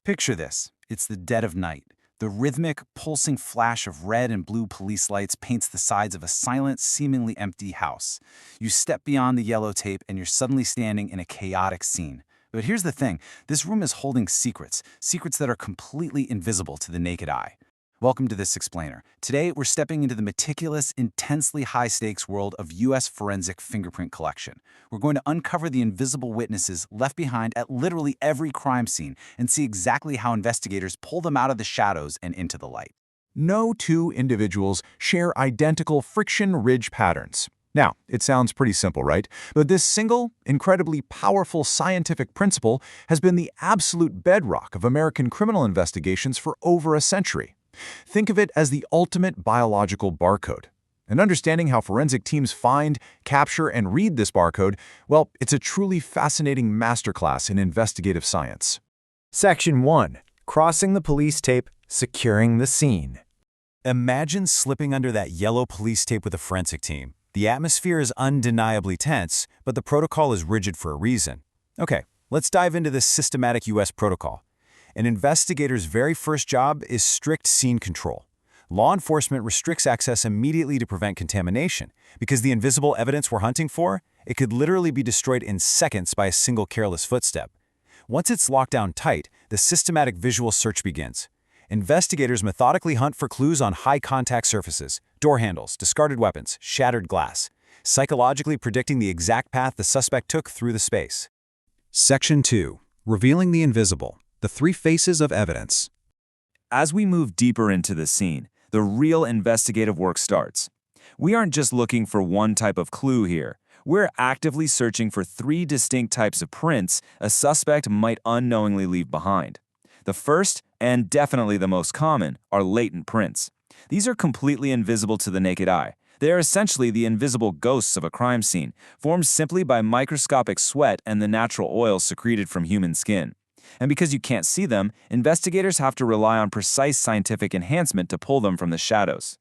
Picture this. It's the dead of night. The rhythmic, pulsing flash of red and blue police lights paints the sides of a silent, seemingly empty house. You step beyond the yellow tape and you're suddenly standing in a chaotic scene. But here's the thing. This room is holding secrets that are completely invisible to the naked eye. Welcome to this explainer. Today, we're stepping into the meticulous, intensely high-stakes world of U.S. forensic fingerprint collection. We're going to uncover the invisible witnesses left behind at literally every crime scene and see exactly how investigators pull them out of the shadows and into the light. No two individuals share identical friction ridge patterns. Now, it sounds pretty simple, right? But this single, incredibly powerful scientific principle has been the absolute bedrock of American criminal investigations for over a century. Think of it as the ultimate biological barcode. And understanding how forensic teams find, capture, and read this barcode, well, it's a truly fascinating masterclass in investigative science. Section 1. Crossing the police tape, securing the scene. Imagine slipping under that yellow police tape with a forensic team. The atmosphere is undeniably tense, but the protocol is rigid for a reason. Okay, let's dive into this systematic U.S. protocol. An investigator's very first job is strict scene control. Law enforcement restricts access immediately to prevent contamination, because the invisible evidence we're hunting for, it could literally be destroyed in seconds by a single careless footstep. Once it's locked down tight, the systematic visual search begins. Investigators methodically hunt for clues on high-contact surfaces, door handles, discarded weapons, shattered glass, psychologically predicting the exact path the suspect took through the space. Section 2. Revealing the invisible. The three faces of evidence. As we move deeper into the scene, the real investigative work starts. We aren't just looking for one type of clue here. We're actively searching for three distinct types of prints a suspect might unknowingly leave behind. The first, and definitely the most common, are latent prints. These are completely invisible to the naked eye. They are essentially the invisible ghosts of a crime scene, formed simply by microscopic sweat and the natural oil secreted from human skin. And because you can't see them, investigators have to rely on precise scientific enhancement to pull them from the shadows.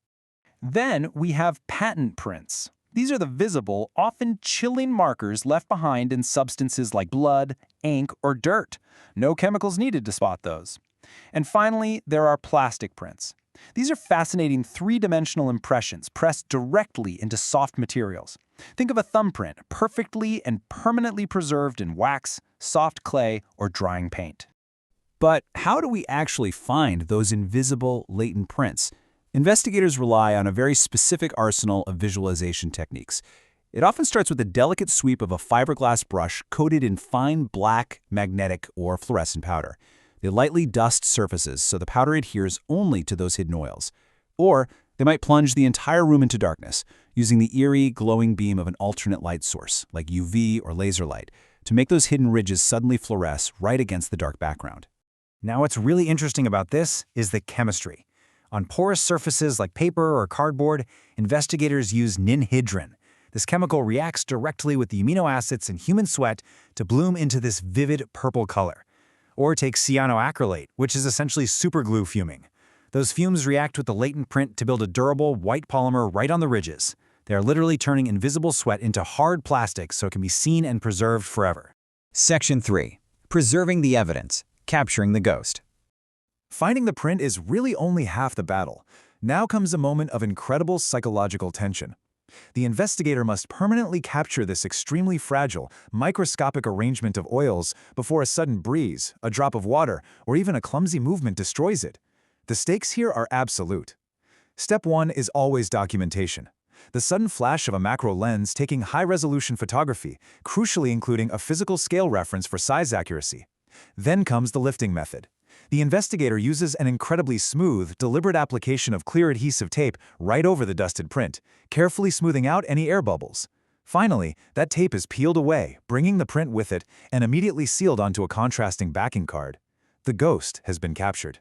Then we have patent prints. These are the visible, often chilling markers left behind in substances like blood, ink, or dirt. No chemicals needed to spot those. And finally, there are plastic prints. These are fascinating three-dimensional impressions pressed directly into soft materials. Think of a thumbprint, perfectly and permanently preserved in wax, soft clay, or drying paint. But how do we actually find those invisible, latent prints? Investigators rely on a very specific arsenal of visualization techniques. It often starts with a delicate sweep of a fiberglass brush coated in fine black, magnetic, or fluorescent powder. They lightly dust surfaces so the powder adheres only to those hidden oils. Or they might plunge the entire room into darkness, using the eerie, glowing beam of an alternate light source, like UV or laser light, to make those hidden ridges suddenly fluoresce right against the dark background. Now, what's really interesting about this is the chemistry. On porous surfaces like paper or cardboard, investigators use ninhydrin. This chemical reacts directly with the amino acids in human sweat to bloom into this vivid purple color. Or take cyanoacrylate, which is essentially superglue fuming. Those fumes react with the latent print to build a durable, white polymer right on the ridges. They are literally turning invisible sweat into hard plastic so it can be seen and preserved forever. Section 3. Preserving the evidence. Capturing the ghost. Finding the print is really only half the battle. Now comes a moment of incredible psychological tension. The investigator must permanently capture this extremely fragile, microscopic arrangement of oils before a sudden breeze, a drop of water, or even a clumsy movement destroys it. The stakes here are absolute. Step 1 is always documentation. The sudden flash of a macro lens taking high-resolution photography, crucially including a physical scale reference for size accuracy. Then comes the lifting method. The investigator uses an incredibly smooth, deliberate application of clear adhesive tape right over the dusted print, carefully smoothing out any air bubbles. Finally, that tape is peeled away, bringing the print with it, and immediately sealed onto a contrasting backing card. The ghost has been captured.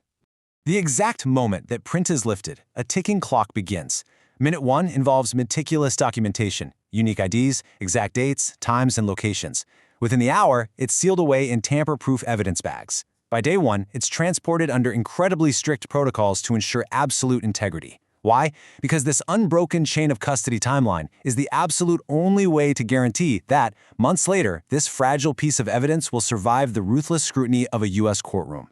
The exact moment that print is lifted, a ticking clock begins. Minute 1 involves meticulous documentation, unique IDs, exact dates, times, and locations. Within the hour, it's sealed away in tamper-proof evidence bags. By day 1, it's transported under incredibly strict protocols to ensure absolute integrity. Why? Because this unbroken chain of custody timeline is the absolute only way to guarantee that, months later, this fragile piece of evidence will survive the ruthless scrutiny of a U.S. courtroom.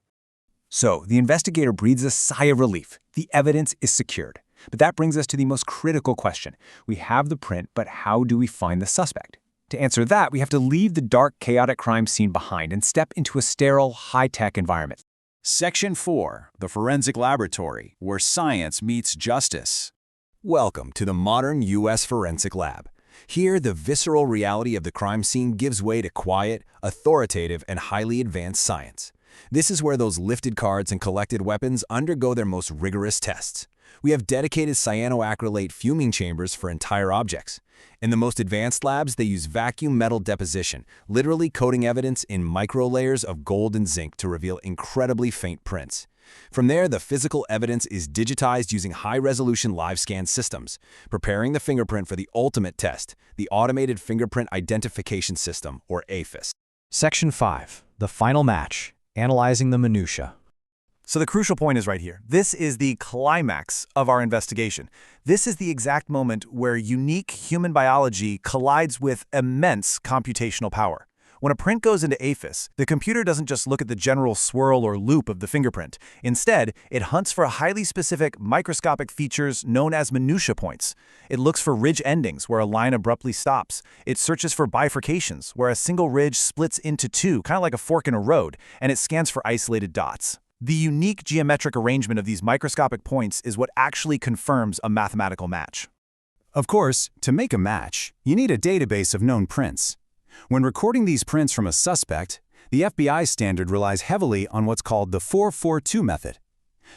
So, the investigator breathes a sigh of relief. The evidence is secured. But that brings us to the most critical question. We have the print, but how do we find the suspect? To answer that, we have to leave the dark, chaotic crime scene behind and step into a sterile, high-tech environment. Section 4, the Forensic Laboratory, where science meets justice. Welcome to the modern U.S. Forensic Lab. Here, the visceral reality of the crime scene gives way to quiet, authoritative, and highly advanced science. This is where those lifted cards and collected weapons undergo their most rigorous tests. We have dedicated cyanoacrylate fuming chambers for entire objects. In the most advanced labs, they use vacuum metal deposition, literally coating evidence in micro-layers of gold and zinc to reveal incredibly faint prints. From there, the physical evidence is digitized using high-resolution live scan systems, preparing the fingerprint for the ultimate test, the Automated Fingerprint Identification System, or AFIS. Section 5, the final match, analyzing the minutiae. So the crucial point is right here. This is the climax of our investigation. This is the exact moment where unique human biology collides with immense computational power. When a print goes into AFIS, the computer doesn't just look at the general swirl or loop of the fingerprint. Instead, it hunts for highly specific microscopic features known as minutia points. It looks for ridge endings where a line abruptly stops. It searches for bifurcations where a single ridge splits into two, kind of like a fork in a road, and it scans for isolated dots. The unique geometric arrangement of these microscopic points is what actually confirms a mathematical match. Of course, to make a match, you need a database of known prints. When recording these prints from a suspect, the FBI standard relies heavily on what's called the 4-4-2 method.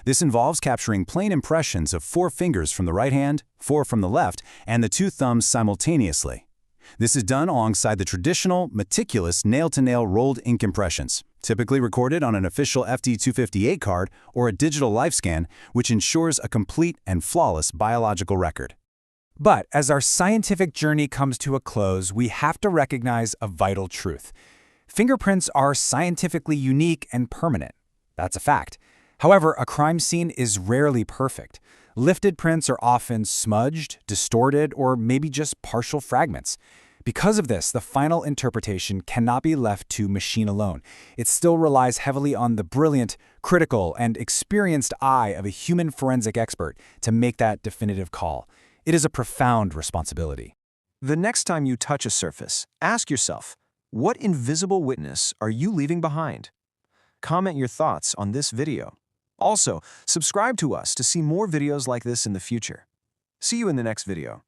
This involves capturing plain impressions of 4 fingers from the right hand, 4 from the left, and the 2 thumbs simultaneously. This is done alongside the traditional, meticulous nail-to-nail rolled ink impressions, typically recorded on an official FD258 card or a digital LifeScan, which ensures a complete and flawless biological record. But as our scientific journey comes to a close, we have to recognize a vital truth. Fingerprints are scientifically unique and permanent. That's a fact. However, a crime scene is rarely perfect. Lifted prints are often smudged, distorted, or maybe just partial fragments. Because of this, the final interpretation cannot be left to machine alone. It still relies heavily on the brilliant, critical, and experienced eye of a human forensic expert to make that definitive call. It is a profound responsibility. The next time you touch a surface, ask yourself, what invisible witness are you leaving behind? Comment your thoughts on this video. Also, subscribe to us to see more videos like this in the future. See you in the next video.